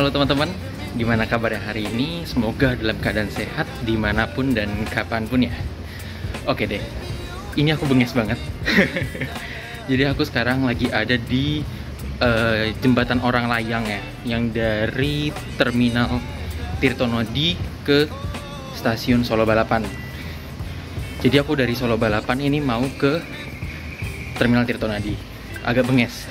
Halo teman-teman, gimana kabarnya hari ini? Semoga dalam keadaan sehat dimanapun dan kapanpun ya. Oke deh, ini aku benges banget. Jadi aku sekarang lagi ada di jembatan Orang Layang ya, yang dari terminal Tirtonadi ke stasiun Solo Balapan. Jadi aku dari Solo Balapan ini mau ke terminal Tirtonadi. Agak benges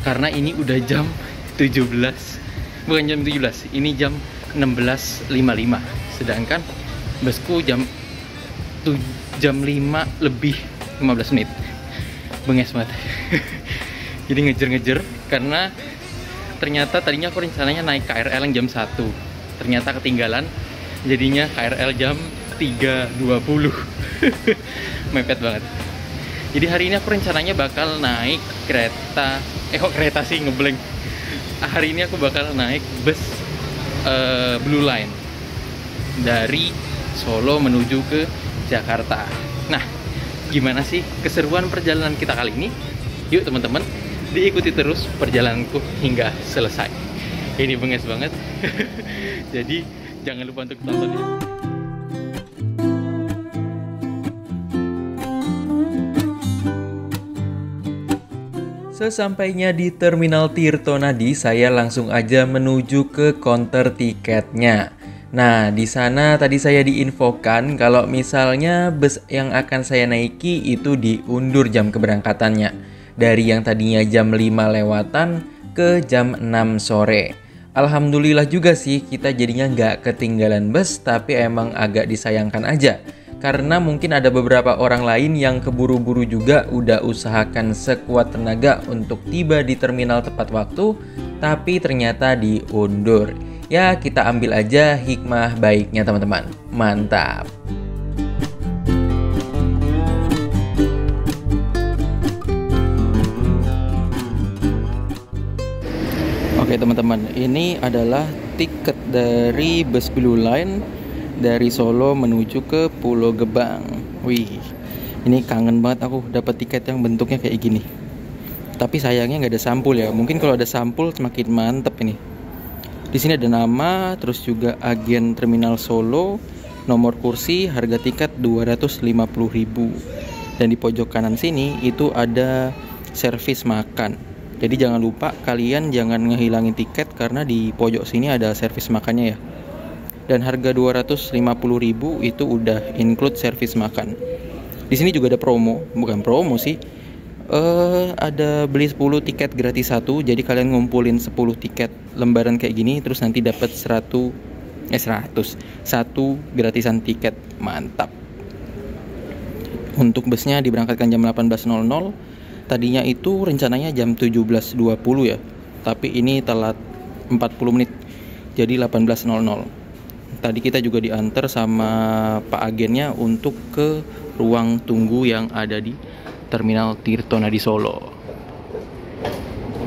karena ini udah jam 17. Bukan jam 17, ini jam 16.55. Sedangkan busku jam 5 lebih 15 menit. Benges banget. Jadi ngejer-ngejer karena ternyata tadinya aku rencananya naik KRL yang jam 1. Ternyata ketinggalan, jadinya KRL jam 3.20. Mepet banget. Jadi hari ini aku rencananya bakal naik kereta. Kok kereta sih, ngeblank. Hari ini aku bakal naik bus Blue Line dari Solo menuju ke Jakarta. Nah, gimana sih keseruan perjalanan kita kali ini? Yuk teman-teman, diikuti terus perjalananku hingga selesai. Ini benges banget. Jadi jangan lupa untuk tonton ya. Sesampainya di Terminal Tirtonadi, saya langsung aja menuju ke counter tiketnya. Nah, di sana tadi saya diinfokan kalau misalnya bus yang akan saya naiki itu diundur jam keberangkatannya. Dari yang tadinya jam 5 lewatan ke jam 6 sore. Alhamdulillah juga sih kita jadinya nggak ketinggalan bus, tapi emang agak disayangkan aja. Karena mungkin ada beberapa orang lain yang keburu-buru juga udah usahakan sekuat tenaga untuk tiba di terminal tepat waktu, tapi ternyata diundur. Ya, kita ambil aja hikmah baiknya teman-teman. Mantap. Oke teman-teman, ini adalah tiket dari bus Blue Line dari Solo menuju ke Pulau Gebang. Wih, ini kangen banget aku dapat tiket yang bentuknya kayak gini. Tapi sayangnya nggak ada sampul ya. Mungkin kalau ada sampul semakin mantep ini. Di sini ada nama, terus juga agen terminal Solo, nomor kursi, harga tiket 250.000. Dan di pojok kanan sini itu ada servis makan. Jadi jangan lupa kalian jangan ngehilangin tiket karena di pojok sini ada servis makannya ya. Dan harga 250.000 itu udah include servis makan. Di sini juga ada promo, bukan promo sih. Ada beli 10 tiket gratis 1. Jadi kalian ngumpulin 10 tiket lembaran kayak gini, terus nanti dapat 1 gratisan tiket. Mantap. Untuk busnya diberangkatkan jam 18.00. Tadinya itu rencananya jam 17.20 ya. Tapi ini telat 40 menit. Jadi 18.00. Tadi kita juga diantar sama Pak agennya untuk ke ruang tunggu yang ada di Terminal Tirtonadi Solo.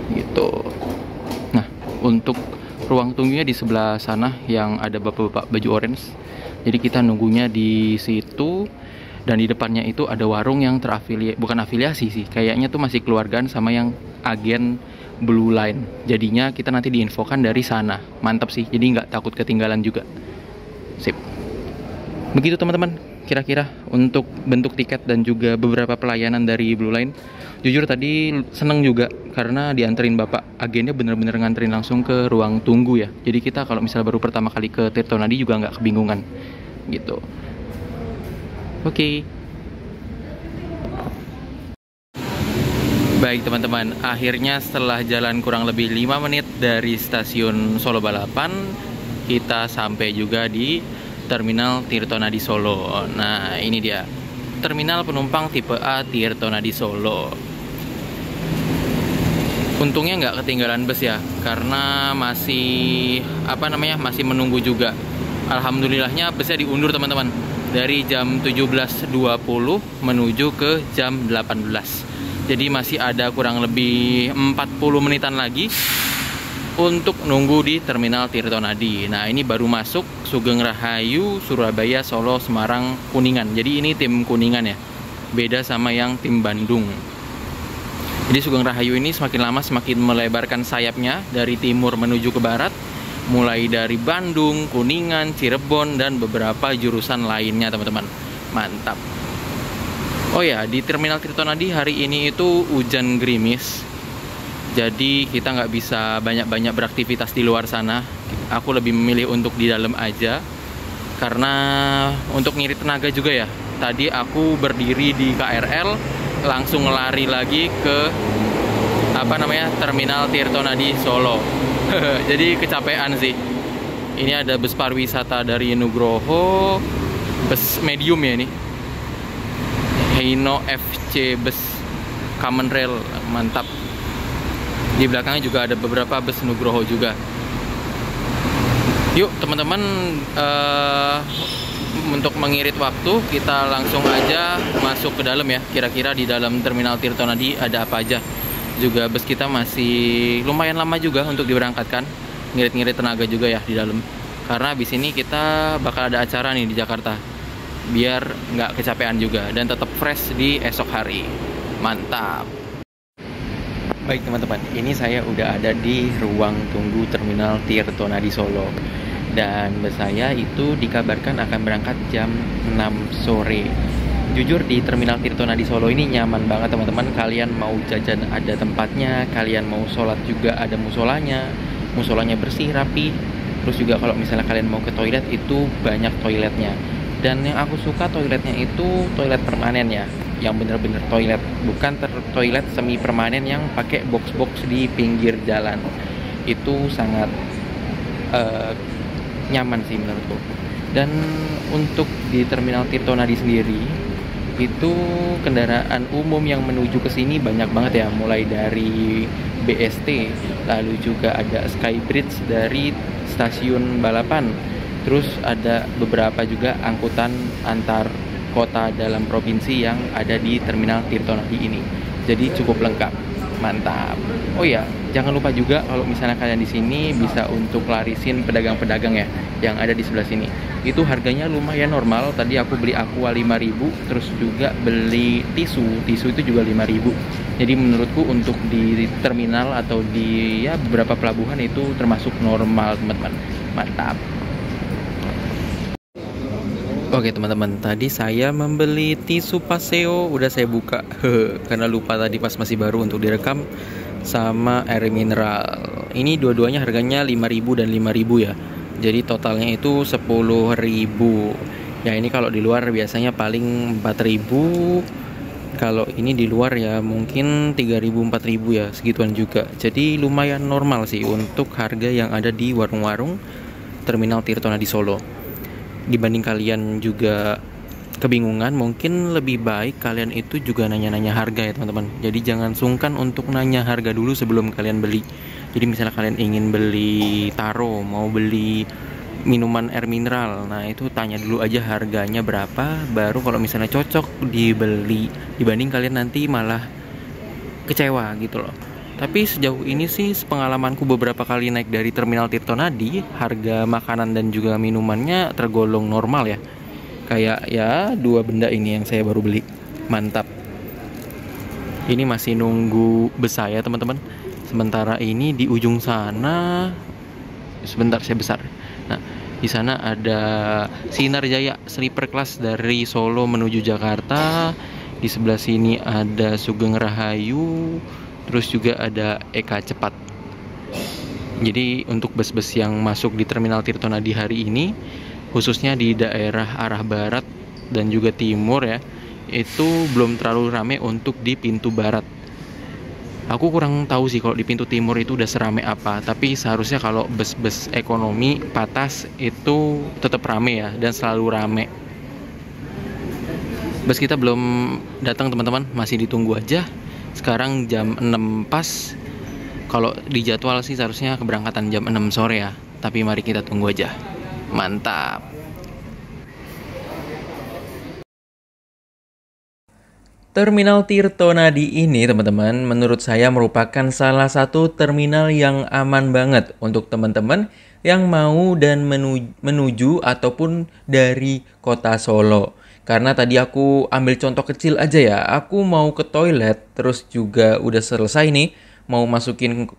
Gitu. Nah, untuk ruang tunggunya di sebelah sana yang ada bapak-bapak baju orange. Jadi kita nunggunya di situ, dan di depannya itu ada warung yang bukan afiliasi sih, kayaknya tuh masih keluargaan sama yang agen Blue Line. Jadinya kita nanti diinfokan dari sana. Mantap sih, jadi nggak takut ketinggalan juga. Sip. Begitu teman-teman, kira-kira untuk bentuk tiket dan juga beberapa pelayanan dari Blue Line. Jujur tadi seneng juga karena dianterin bapak agennya bener-bener nganterin langsung ke ruang tunggu ya. Jadi kita kalau misalnya baru pertama kali ke Tirtonadi juga nggak kebingungan gitu. Oke. Baik teman-teman, akhirnya setelah jalan kurang lebih 5 menit dari stasiun Solo Balapan, kita sampai juga di Terminal Tirtonadi Solo. Nah, ini dia. Terminal penumpang tipe A Tirtonadi Solo. Untungnya nggak ketinggalan bus ya, karena masih masih menunggu juga. Alhamdulillahnya busnya diundur teman-teman. Dari jam 17.20 menuju ke jam 18. Jadi masih ada kurang lebih 40 menitan lagi untuk nunggu di Terminal Tirtonadi. Nah, ini baru masuk Sugeng Rahayu, Surabaya, Solo, Semarang, Kuningan. Jadi ini tim Kuningan ya. Beda sama yang tim Bandung. Jadi Sugeng Rahayu ini semakin lama semakin melebarkan sayapnya dari timur menuju ke barat. mulai dari Bandung, Kuningan, Cirebon, dan beberapa jurusan lainnya teman-teman. Mantap. Oh ya, di Terminal Tirtonadi hari ini itu hujan gerimis, jadi kita nggak bisa banyak-banyak beraktivitas di luar sana. Aku lebih memilih untuk di dalam aja, karena untuk ngirit tenaga juga ya. Tadi aku berdiri di KRL, langsung lari lagi ke Terminal Tirtonadi Solo. Jadi kecapean sih. Ini ada bus pariwisata dari Nugroho, bus medium ya ini, Heino FC bus Common Rail, mantap. Di belakangnya juga ada beberapa bus Nugroho juga. Yuk teman-teman, untuk mengirit waktu kita langsung aja masuk ke dalam ya. Kira-kira di dalam Terminal Tirtonadi ada apa aja. Juga bus kita masih lumayan lama juga untuk diberangkatkan, ngirit-ngirit tenaga juga ya di dalam. Karena abis ini kita bakal ada acara nih di Jakarta, biar nggak kecapean juga dan tetap fresh di esok hari. Mantap. Baik teman-teman, ini saya udah ada di ruang tunggu Terminal Tirtonadi Solo. Dan bus saya itu dikabarkan akan berangkat jam 6 sore. Jujur di Terminal Tirtonadi Solo ini nyaman banget teman-teman. Kalian mau jajan ada tempatnya, kalian mau sholat juga ada musolanya. Musolanya bersih, rapi. Terus juga kalau misalnya kalian mau ke toilet itu banyak toiletnya. Dan yang aku suka toiletnya itu toilet permanen ya, yang bener-bener toilet, bukan toilet semi permanen yang pakai box-box di pinggir jalan. Itu sangat nyaman sih menurutku. Dan untuk di Terminal Tirtonadi sendiri itu kendaraan umum yang menuju ke sini banyak banget ya, mulai dari BST, lalu juga ada Skybridge dari stasiun balapan, terus ada beberapa juga angkutan antar kota dalam provinsi yang ada di Terminal Tirtonadi ini. Jadi cukup lengkap, mantap. Oh ya, jangan lupa juga kalau misalnya kalian di sini bisa untuk larisin pedagang-pedagang ya yang ada di sebelah sini. Itu harganya lumayan normal. Tadi aku beli aqua 5.000, terus juga beli tisu itu juga 5.000. Jadi menurutku untuk di terminal atau di ya beberapa pelabuhan itu termasuk normal teman-teman. Mantap. Oke teman-teman, tadi saya membeli tisu Paseo, udah saya buka karena lupa tadi pas masih baru untuk direkam, sama air mineral. Ini dua-duanya harganya 5.000 dan 5.000 ya. Jadi totalnya itu 10.000. Ya ini kalau di luar biasanya paling 4.000. Kalau ini di luar ya mungkin 3.000 4.000 ya, segituan juga. Jadi lumayan normal sih untuk harga yang ada di warung-warung Terminal Tirtonadi Solo. Dibanding kalian juga kebingungan, mungkin lebih baik kalian itu juga nanya-nanya harga ya teman-teman. Jadi jangan sungkan untuk nanya harga dulu sebelum kalian beli. Jadi misalnya kalian ingin beli taro, mau beli minuman air mineral, nah itu tanya dulu aja harganya berapa, baru kalau misalnya cocok dibeli, dibanding kalian nanti malah kecewa gitu loh. Tapi sejauh ini sih pengalamanku beberapa kali naik dari Terminal Tirtonadi, harga makanan dan juga minumannya tergolong normal ya. Kayak ya dua benda ini yang saya baru beli. Mantap. Ini masih nunggu bus saya teman-teman. Sementara ini di ujung sana, sebentar saya besar. Nah, di sana ada Sinar Jaya sleeper class dari Solo menuju Jakarta. Di sebelah sini ada Sugeng Rahayu. Terus juga ada Eka Cepat. Jadi untuk bus-bus yang masuk di Terminal Tirtonadi hari ini, khususnya di daerah arah barat dan juga timur ya, itu belum terlalu ramai untuk di pintu barat. Aku kurang tahu sih kalau di pintu timur itu udah seramai apa, tapi seharusnya kalau bus-bus ekonomi patas itu tetap ramai ya, dan selalu ramai. Bus kita belum datang teman-teman, masih ditunggu aja. Sekarang jam 6 pas. Kalau di jadwal sih seharusnya keberangkatan jam 6 sore ya, tapi mari kita tunggu aja. Mantap. Terminal Tirtonadi ini teman-teman menurut saya merupakan salah satu terminal yang aman banget untuk teman-teman yang mau dan menuju ataupun dari kota Solo. Karena tadi aku ambil contoh kecil aja ya, aku mau ke toilet terus juga udah selesai nih mau masukin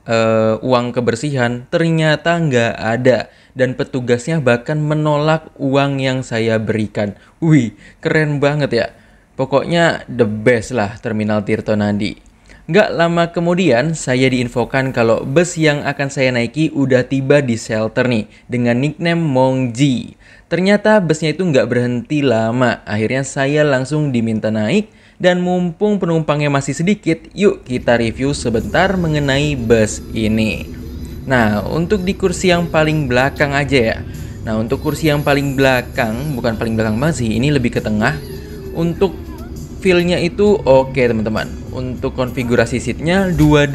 uang kebersihan, ternyata nggak ada. Dan petugasnya bahkan menolak uang yang saya berikan. Wih, keren banget ya. Pokoknya the best lah Terminal Tirtonadi. Nggak lama kemudian, saya diinfokan kalau bus yang akan saya naiki udah tiba di shelter nih, dengan nickname Mongji. Ternyata busnya itu nggak berhenti lama, akhirnya saya langsung diminta naik, dan mumpung penumpangnya masih sedikit, yuk kita review sebentar mengenai bus ini. Nah, untuk di kursi yang paling belakang aja ya. Nah, untuk kursi yang paling belakang, bukan paling belakang banget sih, ini lebih ke tengah. Untuk feel-nya itu oke teman-teman. Untuk konfigurasi seatnya dua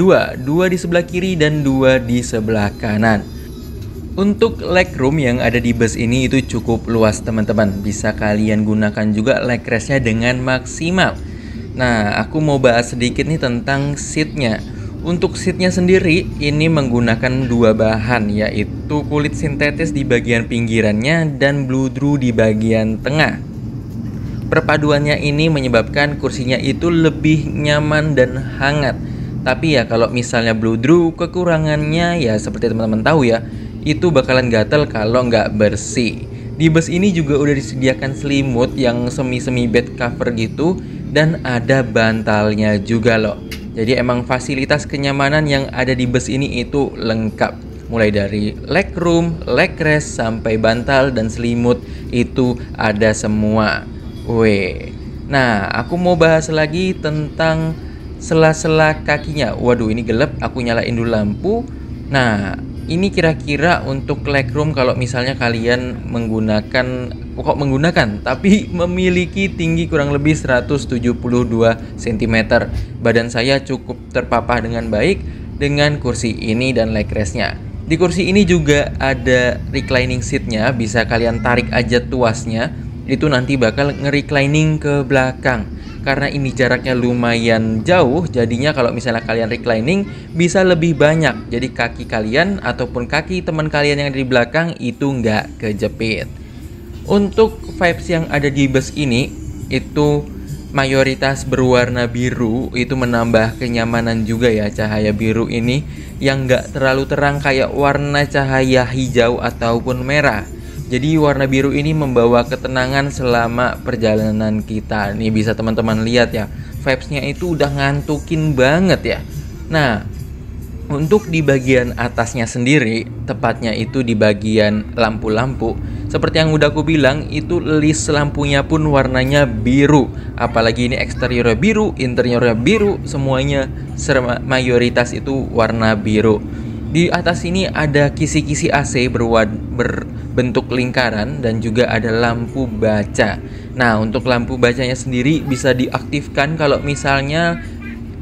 di sebelah kiri dan 2 di sebelah kanan. Untuk legroom yang ada di bus ini itu cukup luas teman-teman. Bisa kalian gunakan juga leg rest-nya dengan maksimal. Nah, aku mau bahas sedikit nih tentang seatnya. Untuk seatnya sendiri ini menggunakan 2 bahan, yaitu kulit sintetis di bagian pinggirannya dan bludru di bagian tengah. Perpaduannya ini menyebabkan kursinya itu lebih nyaman dan hangat. Tapi ya kalau misalnya bludru, kekurangannya ya seperti teman-teman tahu ya, itu bakalan gatel kalau nggak bersih. Di bus ini juga udah disediakan selimut yang semi-semi bed cover gitu, dan ada bantalnya juga loh. Jadi emang fasilitas kenyamanan yang ada di bus ini itu lengkap. Mulai dari leg room, leg rest, sampai bantal dan selimut itu ada semua. Weh, nah aku mau bahas lagi tentang sela-sela kakinya. Waduh, ini gelap, aku nyalain dulu lampu. Nah, ini kira-kira untuk legroom kalau misalnya kalian tapi memiliki tinggi kurang lebih 172 cm. Badan saya cukup terpapah dengan baik dengan kursi ini dan leg rest-nya. Di kursi ini juga ada reclining seat-nya, bisa kalian tarik aja tuasnya. Itu nanti bakal nge-reclining ke belakang. Karena ini jaraknya lumayan jauh, jadinya kalau misalnya kalian reclining bisa lebih banyak. Jadi kaki kalian ataupun kaki teman kalian yang ada di belakang itu nggak kejepit. Untuk vibes yang ada di bus ini itu mayoritas berwarna biru, itu menambah kenyamanan juga ya. Cahaya biru ini yang nggak terlalu terang kayak warna cahaya hijau ataupun merah. Jadi warna biru ini membawa ketenangan selama perjalanan kita. Nih bisa teman-teman lihat ya, vibes-nya itu udah ngantukin banget ya. Nah, untuk di bagian atasnya sendiri, tepatnya itu di bagian lampu-lampu, seperti yang udah aku bilang, itu list lampunya pun warnanya biru. Apalagi ini eksteriornya biru, interiornya biru, semuanya mayoritas itu warna biru. Di atas ini ada kisi-kisi AC berbentuk lingkaran dan juga ada lampu baca. Nah, untuk lampu bacanya sendiri bisa diaktifkan kalau misalnya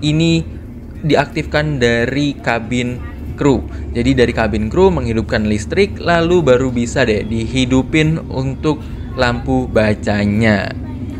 ini diaktifkan dari kabin kru. Jadi dari kabin kru menghidupkan listrik, lalu baru bisa deh dihidupin untuk lampu bacanya.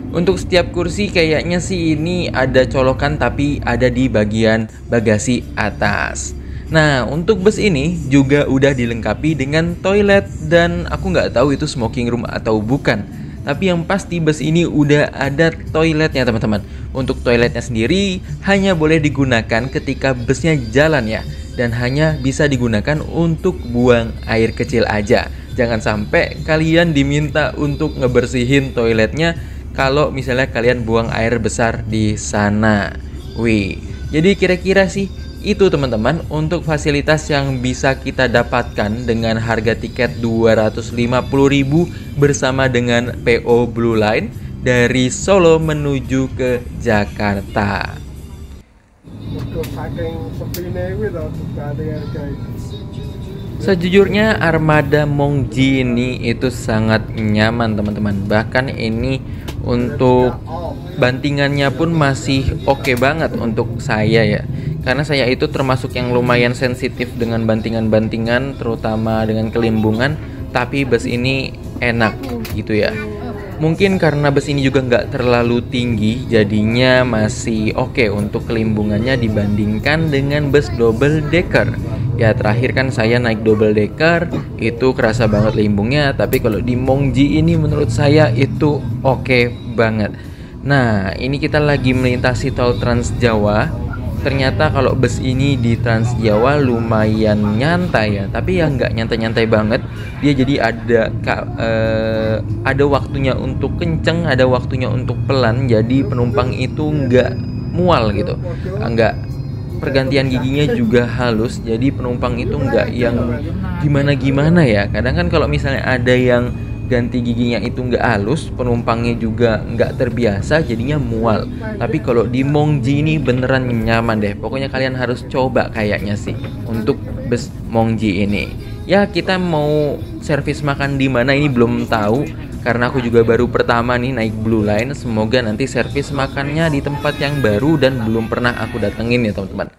Untuk setiap kursi kayaknya sih ini ada colokan, tapi ada di bagian bagasi atas. Nah, untuk bus ini juga udah dilengkapi dengan toilet, dan aku nggak tahu itu smoking room atau bukan. Tapi yang pasti bus ini udah ada toiletnya teman-teman. Untuk toiletnya sendiri hanya boleh digunakan ketika busnya jalan ya, dan hanya bisa digunakan untuk buang air kecil aja. Jangan sampai kalian diminta untuk ngebersihin toiletnya kalau misalnya kalian buang air besar di sana. Wih, jadi kira-kira sih itu teman-teman untuk fasilitas yang bisa kita dapatkan dengan harga tiket 250.000 bersama dengan PO Blue Line dari Solo menuju ke Jakarta. Sejujurnya armada Mongji ini itu sangat nyaman teman-teman. Bahkan ini untuk bantingannya pun masih oke banget untuk saya ya. Karena saya itu termasuk yang lumayan sensitif dengan bantingan-bantingan, terutama dengan kelimbungan. Tapi bus ini enak gitu ya. Mungkin karena bus ini juga nggak terlalu tinggi, jadinya masih oke untuk kelimbungannya dibandingkan dengan bus double decker. Ya terakhir kan saya naik double decker, itu kerasa banget limbungnya. Tapi kalau di Mongji ini menurut saya itu oke banget. Nah, ini kita lagi melintasi tol Trans Jawa. ternyata kalau bus ini di Trans Jawa lumayan nyantai ya, tapi ya nggak nyantai-nyantai banget. Dia jadi ada waktunya untuk kenceng, ada waktunya untuk pelan, jadi penumpang itu nggak mual gitu, nggak, pergantian giginya juga halus, jadi penumpang itu nggak yang gimana-gimana ya. Kadang kan kalau misalnya ada yang ganti giginya itu nggak halus, penumpangnya juga nggak terbiasa, jadinya mual. Tapi kalau di Mongji ini beneran nyaman deh. Pokoknya kalian harus coba kayaknya sih untuk bus Mongji ini. Ya, kita mau servis makan di mana ini belum tahu, karena aku juga baru pertama nih naik Blue Line. Semoga nanti servis makannya di tempat yang baru dan belum pernah aku datengin ya teman-teman.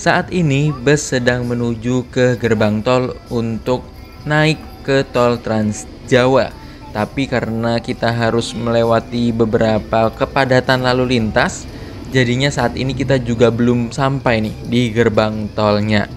Saat ini bus sedang menuju ke gerbang tol untuk naik ke tol Trans Jawa. Tapi karena kita harus melewati beberapa kepadatan lalu lintas, jadinya saat ini kita juga belum sampai nih di gerbang tolnya.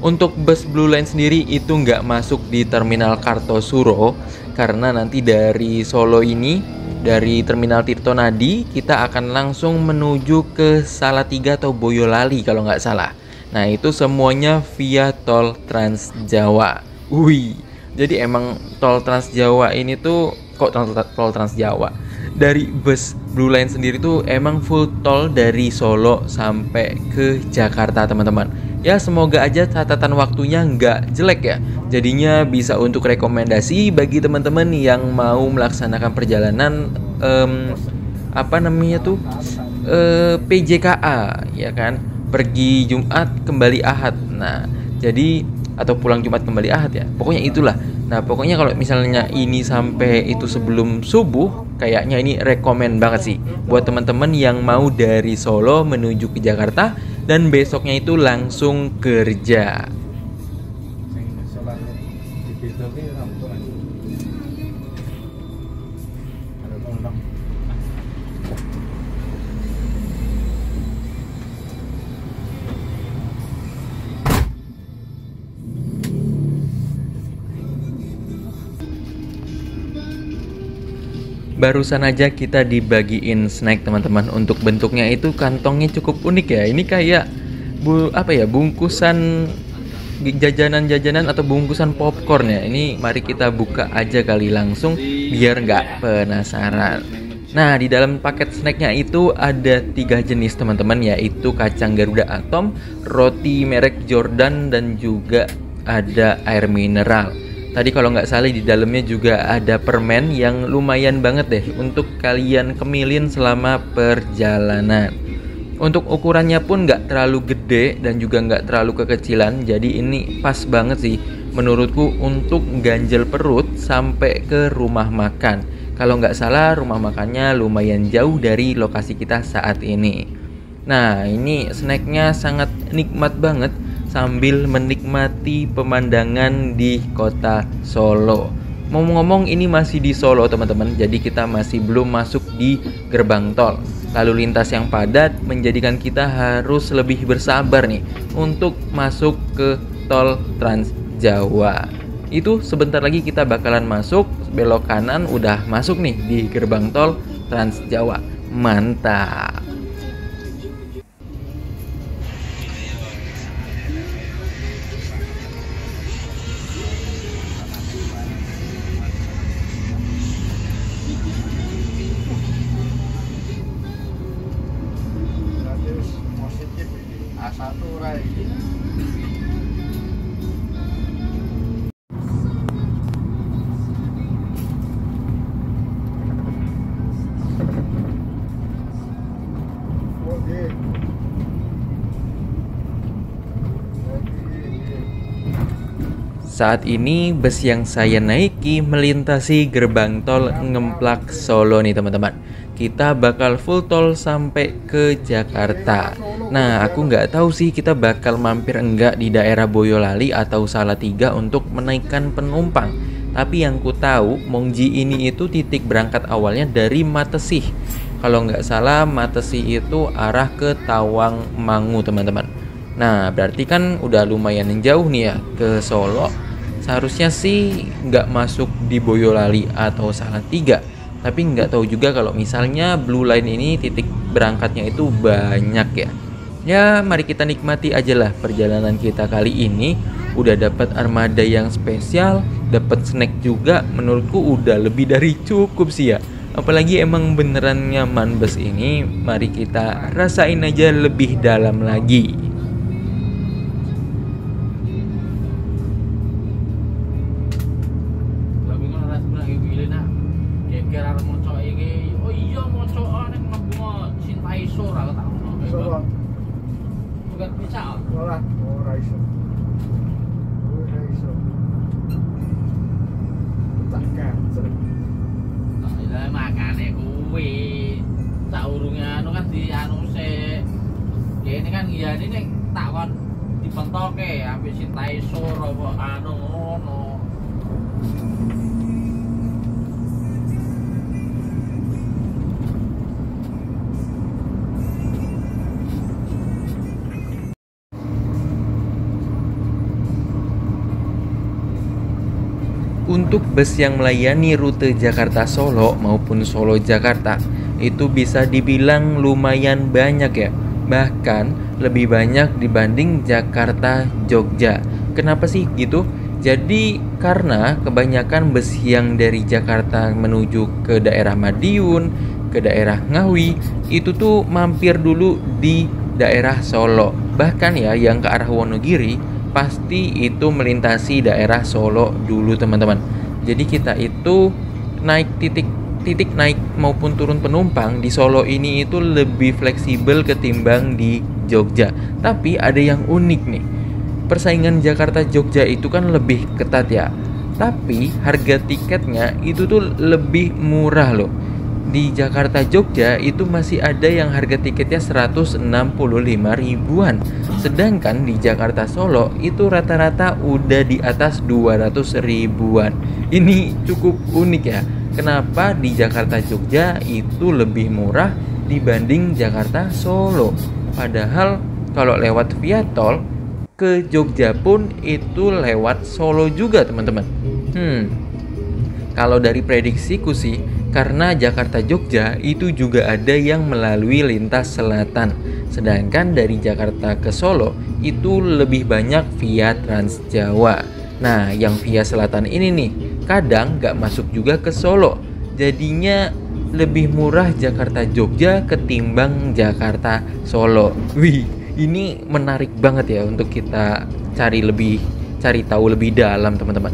Untuk bus Blue Line sendiri itu nggak masuk di Terminal Kartosuro, karena nanti dari Solo ini, dari Terminal Tirtonadi, kita akan langsung menuju ke Salatiga atau Boyolali kalau nggak salah. Nah, itu semuanya via tol Trans Jawa. Wih, jadi emang tol Trans Jawa ini tuh, kok tol Trans Jawa? Dari bus Blue Line sendiri tuh emang full tol dari Solo sampai ke Jakarta teman-teman. Ya, semoga aja catatan waktunya nggak jelek ya. Jadinya bisa untuk rekomendasi bagi teman-teman yang mau melaksanakan perjalanan PJKA ya kan, pergi Jumat kembali Ahad. Nah, jadi atau pulang Jumat kembali Ahad ya. Pokoknya itulah. Nah, pokoknya kalau misalnya ini sampai itu sebelum subuh, kayaknya ini rekomen banget sih buat teman-teman yang mau dari Solo menuju ke Jakarta dan besoknya itu langsung kerja. Barusan aja kita dibagiin snack teman-teman. Untuk bentuknya itu kantongnya cukup unik ya. Ini kayak bungkusan jajanan-jajanan atau bungkusan popcorn ya. Ini mari kita buka aja kali langsung biar nggak penasaran. Nah, di dalam paket snacknya itu ada 3 jenis teman-teman, yaitu kacang Garuda Atom, roti merek Jordan, dan juga ada air mineral. Tadi kalau nggak salah di dalamnya juga ada permen yang lumayan banget deh untuk kalian kemilin selama perjalanan. Untuk ukurannya pun nggak terlalu gede dan juga nggak terlalu kekecilan, jadi ini pas banget sih menurutku untuk ganjel perut sampai ke rumah makan. Kalau nggak salah rumah makannya lumayan jauh dari lokasi kita saat ini. Nah, ini snacknya sangat nikmat banget sambil menikmati pemandangan di kota Solo. Ngomong-ngomong, ini masih di Solo teman-teman, jadi kita masih belum masuk di gerbang tol. Lalu lintas yang padat menjadikan kita harus lebih bersabar nih untuk masuk ke tol Trans Jawa. Itu sebentar lagi kita bakalan masuk, belok kanan udah masuk nih di gerbang tol Trans Jawa. Mantap. Saat ini bus yang saya naiki melintasi gerbang tol Ngemplak Solo nih teman-teman. Kita bakal full tol sampai ke Jakarta. Nah, aku nggak tahu sih kita bakal mampir enggak di daerah Boyolali atau Salatiga untuk menaikkan penumpang. Tapi yang ku tahu Mongji ini itu titik berangkat awalnya dari Matesih. Kalau nggak salah Matesih itu arah ke Tawangmangu teman-teman. Nah berarti kan udah lumayan jauh nih ya ke Solo. Seharusnya sih nggak masuk di Boyolali atau Salatiga. Tapi nggak tahu juga kalau misalnya Blue Line ini titik berangkatnya itu banyak ya. Ya mari kita nikmati aja lah perjalanan kita kali ini. Udah dapat armada yang spesial, dapat snack juga, menurutku udah lebih dari cukup sih ya. Apalagi emang beneran nyaman bus ini, mari kita rasain aja lebih dalam lagi. Makane kuwi saurunge anu kan di anu sik. Kene kan ngiyane nek takon dipentoke ambek Sintai Sur apa anu ngono. Untuk bus yang melayani rute Jakarta-Solo maupun Solo-Jakarta itu bisa dibilang lumayan banyak ya. Bahkan lebih banyak dibanding Jakarta-Jogja. Kenapa sih gitu? Jadi karena kebanyakan bus yang dari Jakarta menuju ke daerah Madiun, ke daerah Ngawi, itu tuh mampir dulu di daerah Solo. Bahkan ya yang ke arah Wonogiri pasti itu melintasi daerah Solo dulu teman-teman. Jadi kita itu naik titik naik maupun turun penumpang di Solo ini itu lebih fleksibel ketimbang di Jogja. Tapi ada yang unik nih. Persaingan Jakarta Jogja itu kan lebih ketat ya. Tapi harga tiketnya itu tuh lebih murah loh. Di Jakarta Jogja itu masih ada yang harga tiketnya 165 ribuan. Sedangkan di Jakarta Solo itu rata-rata udah di atas 200 ribuan. Ini cukup unik ya. Kenapa di Jakarta Jogja itu lebih murah dibanding Jakarta Solo? Padahal kalau lewat via tol ke Jogja pun itu lewat Solo juga teman-teman. Kalau dari prediksiku sih, karena Jakarta Jogja itu juga ada yang melalui lintas selatan. Sedangkan dari Jakarta ke Solo itu lebih banyak via Trans Jawa. Nah yang via selatan ini nih kadang gak masuk juga ke Solo. Jadinya lebih murah Jakarta Jogja ketimbang Jakarta Solo. Wih, ini menarik banget ya untuk kita cari tahu lebih dalam teman-teman.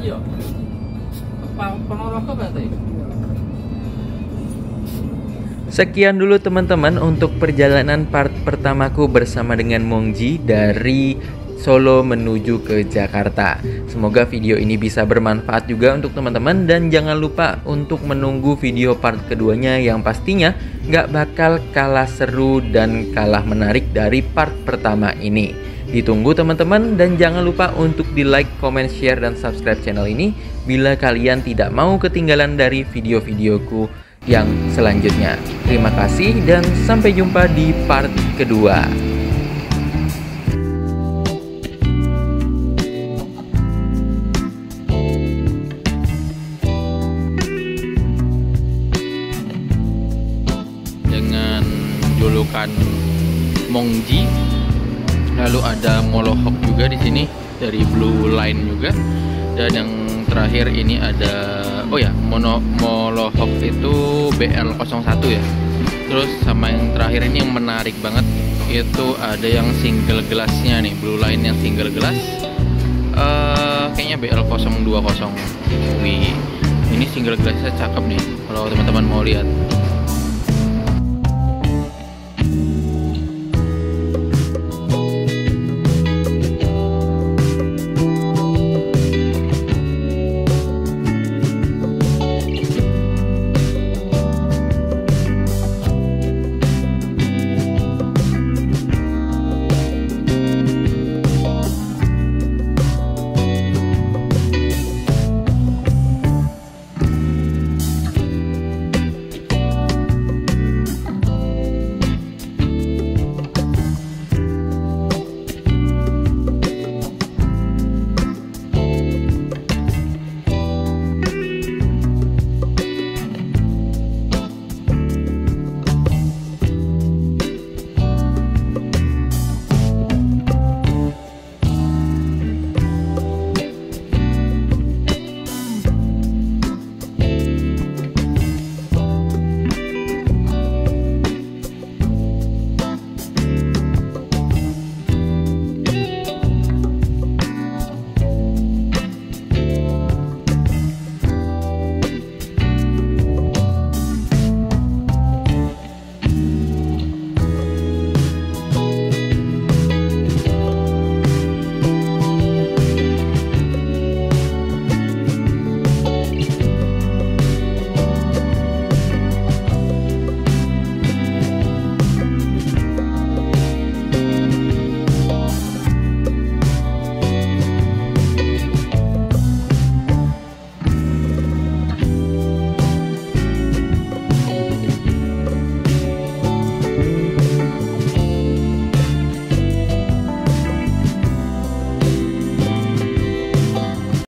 Iya. Ponorogo berarti. Sekian dulu teman-teman untuk perjalanan part pertamaku bersama dengan Mongji dari Solo menuju ke Jakarta. Semoga video ini bisa bermanfaat juga untuk teman-teman, dan jangan lupa untuk menunggu video part keduanya yang pastinya nggak bakal kalah seru dan kalah menarik dari part pertama ini. Ditunggu teman-teman, dan jangan lupa untuk di like, comment, share, dan subscribe channel ini bila kalian tidak mau ketinggalan dari video-videoku yang selanjutnya. Terima kasih dan sampai jumpa di part kedua. Dengan julukan Mongji, lalu ada Molohok juga di sini dari Blue Line juga, dan yang terakhir ini ada Molohok itu BL01 ya. Terus sama yang terakhir ini yang menarik banget itu ada yang single glassnya nih, Blue Line yang single glass, kayaknya BL020. Wih, ini single glassnya cakep nih kalau teman-teman mau lihat.